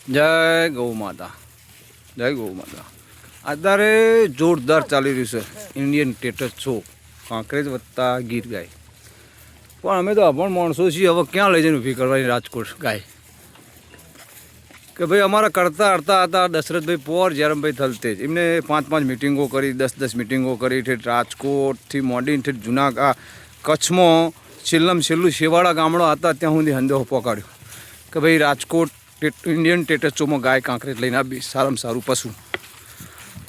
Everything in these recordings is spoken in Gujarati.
જય ગૌ માતા, જય ગૌ માતા. અત્યારે જોરદાર ચાલી રહ્યું છે ઇન્ડિયન ટેટસ શો, કાંકરેજ વત્તા ગીર ગાય. પણ અમે તો અભણ માણસો છીએ, હવે ક્યાં લઈ જઈને ઊભી કરવાની રાજકોટ ગાય? કે ભાઈ અમારા કરતા હડતા હતા દશરથભાઈ પોર, જયરામભાઈ થલતેજ. એમને 5 મિટિંગો કરી, 10 મિટિંગો કરી. ઠેઠ રાજકોટથી મોડીને ઠેઠ જૂના કચ્છમાં છેલ્લું શેવાળા ગામડો હતા ત્યાં સુધી હંદો પહોંચાડ્યો કે ભાઈ રાજકોટ ઇન્ડિયન ટેટસ શોમાં ગાય કાંકરેજ લઈને આવી, સારામાં સારું પશુ.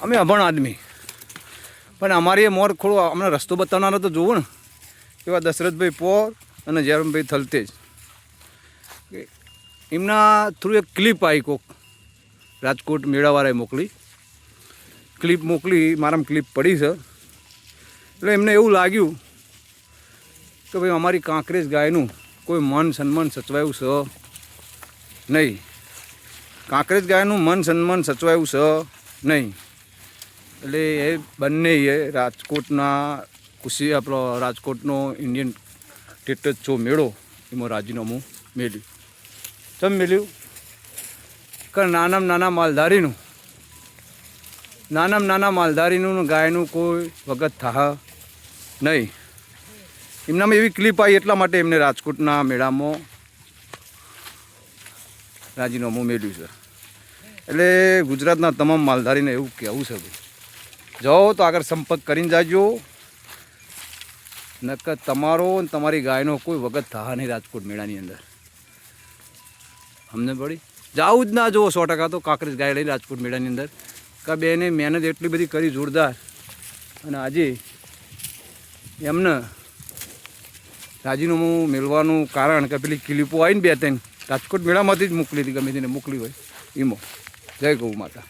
અમે અભણ આદમી, પણ અમારી મોર ખોડો અમને રસ્તો બતાવનારો તો જોવો ને, એવા દશરથભાઈ પોર અને જયરામભાઈ થલતેજ. એમના થ્રુ એક ક્લિપ આવી, કોક રાજકોટ મેળાવાળાએ મોકલી, ક્લિપ મોકલી, મારામાં ક્લિપ પડી છે. એટલે એમને એવું લાગ્યું કે ભાઈ અમારી કાંકરેજ ગાયનું કોઈ મન સન્માન સચવાયું છે નહીં, કાંકરેજ ગાયનું મન સન્માન સચવાયું છે નહીં. એટલે એ બંનેએ રાજકોટના આપણો રાજકોટનો ઇન્ડિયન ટેટસ શો મેળો એમાં રાજીનામું મેળ્યું. ચમ મેળ્યું કે નાના માલધારીનું ગાયનું કોઈ વખત થા નહીં. એમનામાં એવી ક્લિપ આવી એટલા માટે એમને રાજકોટના મેળામાં રાજીનામું મેળવ્યું છે. એટલે ગુજરાતના તમામ માલધારીને એવું કહેવું છે, ભાઈ જાઓ તો આગળ સંપર્ક કરીને જાજો, નકર તમારો અને તમારી ગાયનો કોઈ વખત થા નહીં રાજકોટ મેળાની અંદર. અમને પડી જાવું જ ના જુઓ 100% તો કાંકરેજ ગાય લઈ રાજકોટ મેળાની અંદર. કે બેને મહેનત એટલી બધી કરી જોરદાર, અને આજે એમને રાજીનામું મેળવાનું કારણ કે પેલી ક્લિપો આવીને 2-3 રાજકોટ મેળામાંથી જ મોકલી હતી, ગમે તેને મોકલી હોય એમાં. જય ગૌ માતા.